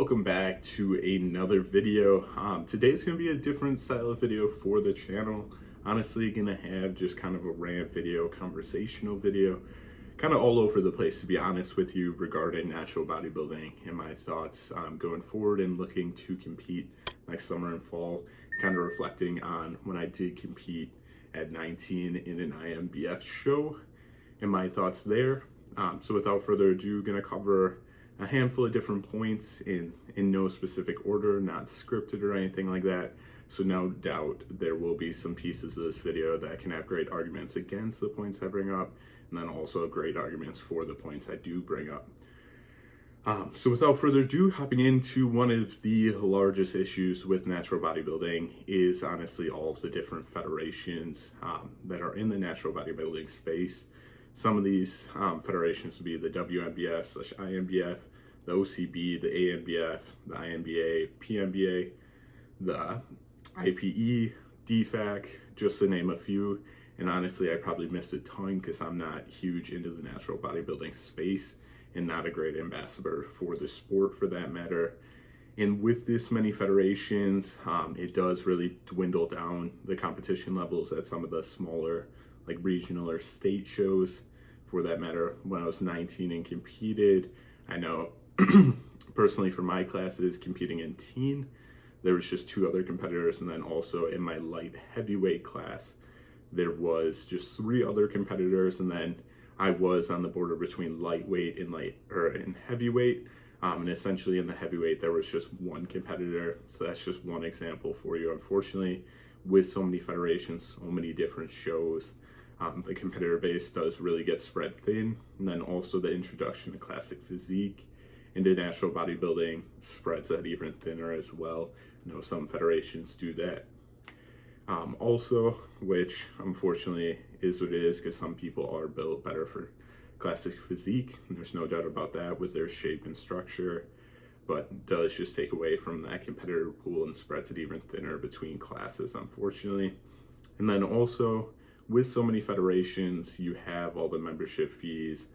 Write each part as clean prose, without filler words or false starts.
welcome back to another video. Today's going to be a different style of video for the channel. Honestly, going to have just kind of a rant video, conversational video, kind of all over the place, to be honest with you, regarding natural bodybuilding and my thoughts going forward and looking to compete next summer and fall, kind of reflecting on when I did compete at 19 in an IMBF show and my thoughts there. So without further ado, going to cover a handful of different points in no specific order, not scripted or anything like that. So no doubt there will be some pieces of this video that can have great arguments against the points I bring up, and then also great arguments for the points I do bring up. So without further ado, hopping into one of the largest issues with natural bodybuilding is honestly all of the different federations that are in the natural bodybuilding space. Some of these federations would be the WNBF/IMBF, the OCB, the ANBF, the INBA, PNBA, the IPE, DFAC, just to name a few. And honestly, I probably missed a ton because I'm not huge into the natural bodybuilding space and not a great ambassador for the sport for that matter. And with this many federations, it does really dwindle down the competition levels at some of the smaller, like regional or state shows for that matter. When I was 19 and competed, I know personally for my classes competing in teen, there was just 2 other competitors, and then also in my light heavyweight class there was just 3 other competitors, and then I was on the border between lightweight and heavyweight, and essentially in the heavyweight there was just 1 competitor. So that's just one example for you. Unfortunately, with so many federations, so many different shows, the competitor base does really get spread thin. And then also the introduction to classic physique into natural bodybuilding spreads that even thinner as well. I know some federations do that. Also, which unfortunately is what it is, because some people are built better for classic physique, and there's no doubt about that with their shape and structure, but does just take away from that competitor pool and spreads it even thinner between classes, unfortunately. And then also, with so many federations, you have all the membership fees,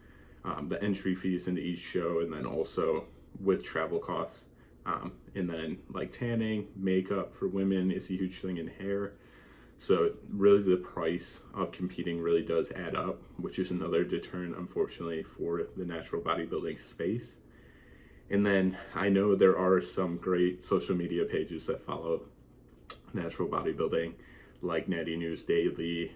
the entry fees into each show, and then also with travel costs, and then like tanning, makeup for women is a huge thing, in hair. So really the price of competing really does add up, which is another deterrent, unfortunately, for the natural bodybuilding space. And then I know there are some great social media pages that follow natural bodybuilding, like Natty News Daily.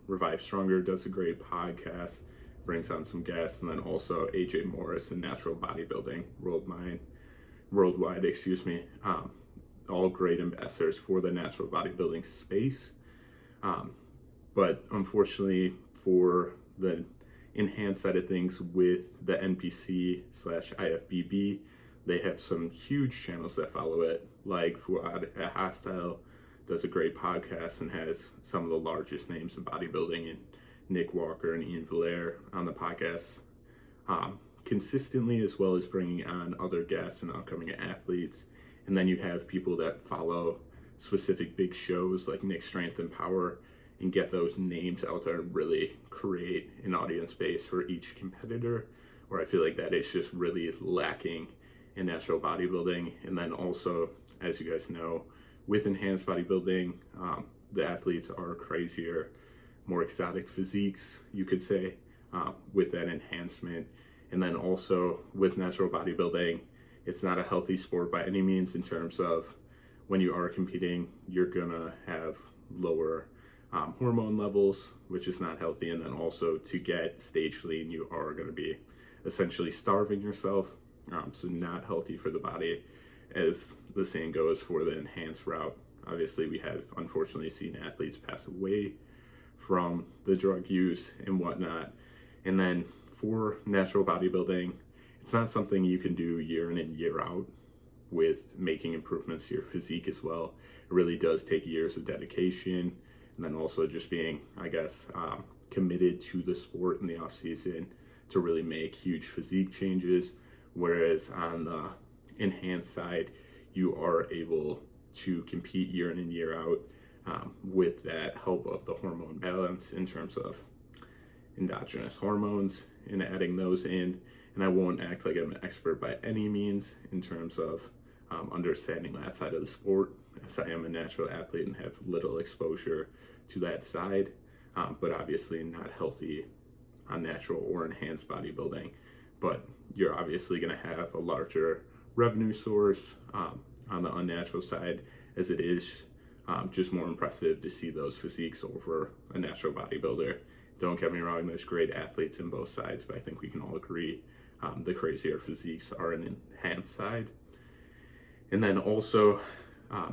Revive Stronger does a great podcast, brings on some guests, and then also AJ Morris and Natural Bodybuilding Worldwide, all great ambassadors for the natural bodybuilding space. But unfortunately, for the enhanced side of things with the NPC/IFBB, they have some huge channels that follow it, like Fuad at Hostile does a great podcast and has some of the largest names in bodybuilding, and Nick Walker and Ian Valaire on the podcast consistently, as well as bringing on other guests and upcoming athletes. And then you have people that follow specific big shows like Nick Strength and Power and get those names out there and really create an audience base for each competitor, where I feel like that is just really lacking in natural bodybuilding. And then also, as you guys know, with enhanced bodybuilding, the athletes are crazier, more exotic physiques, you could say, with that enhancement. And then also with natural bodybuilding, it's not a healthy sport by any means, in terms of when you are competing, you're gonna have lower hormone levels, which is not healthy. And then also to get stage lean, you are gonna be essentially starving yourself. So not healthy for the body, as the saying goes, for the enhanced route. Obviously, we have unfortunately seen athletes pass away from the drug use and whatnot. And then for natural bodybuilding, it's not something you can do year in and year out with making improvements to your physique as well. It really does take years of dedication, and then also just being, I guess, committed to the sport in the off season to really make huge physique changes. Whereas on the enhanced side, you are able to compete year in and year out with that help of the hormone balance in terms of endogenous hormones and adding those in, and I won't act like I'm an expert by any means in terms of understanding that side of the sport, as I am a natural athlete and have little exposure to that side, but obviously not healthy on natural or enhanced bodybuilding. But you're obviously going to have a larger revenue source on the unnatural side, as it is just more impressive to see those physiques over a natural bodybuilder. Don't get me wrong, there's great athletes in both sides, but I think we can all agree the crazier physiques are an enhanced side. And then also,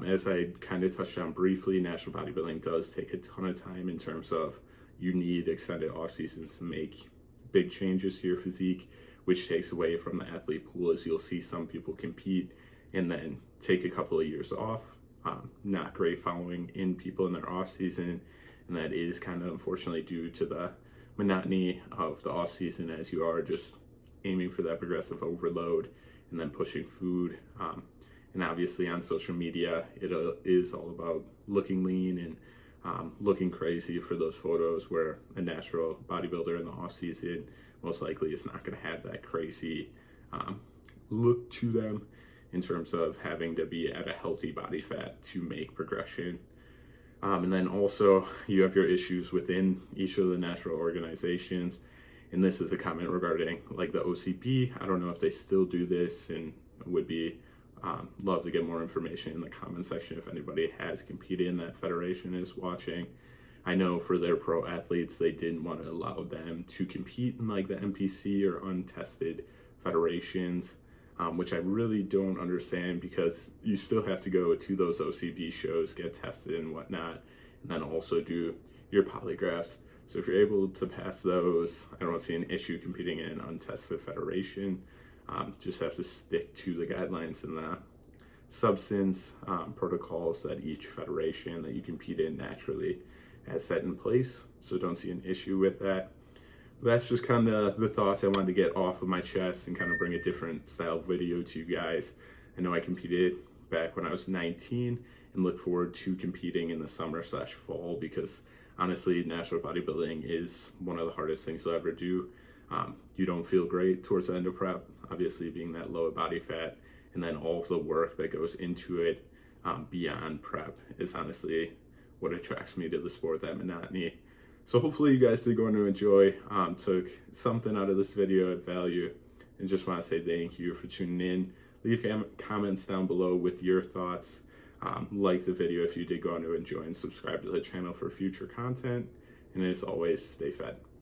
as I kind of touched on briefly, natural bodybuilding does take a ton of time in terms of you need extended off seasons to make big changes to your physique, which takes away from the athlete pool, as you'll see some people compete and then take a couple of years off. Not great following in people in their off season, and that is kind of unfortunately due to the monotony of the off season, as you are just aiming for that progressive overload and then pushing food. And obviously on social media, it is all about looking lean and looking crazy for those photos, where a natural bodybuilder in the off season most likely is not going to have that crazy look to them in terms of having to be at a healthy body fat to make progression. And then also you have your issues within each of the natural organizations. And this is a comment regarding like the OCP. I don't know if they still do this, and would be love to get more information in the comment section if anybody has competed in that federation is watching. I know for their pro athletes, they didn't want to allow them to compete in like the NPC or untested federations, which I really don't understand, because you still have to go to those OCB shows, get tested and whatnot, and then also do your polygraphs. So if you're able to pass those, I don't see an issue competing in an untested federation. Just have to stick to the guidelines and the substance protocols that each federation that you compete in naturally has set in place. So don't see an issue with that. That's just kind of the thoughts I wanted to get off of my chest and kind of bring a different style video to you guys. I know I competed back when I was 19 and look forward to competing in the summer/fall, because honestly, natural bodybuilding is one of the hardest things you'll ever do. You don't feel great towards the end of prep, obviously being that low body fat, and then all of the work that goes into it beyond prep is honestly what attracts me to the sport, that monotony. So hopefully you guys did go on to enjoy, took something out of this video at value, and just want to say thank you for tuning in. Leave comments down below with your thoughts. Like the video if you did go on to enjoy, and subscribe to the channel for future content. And as always, stay fed.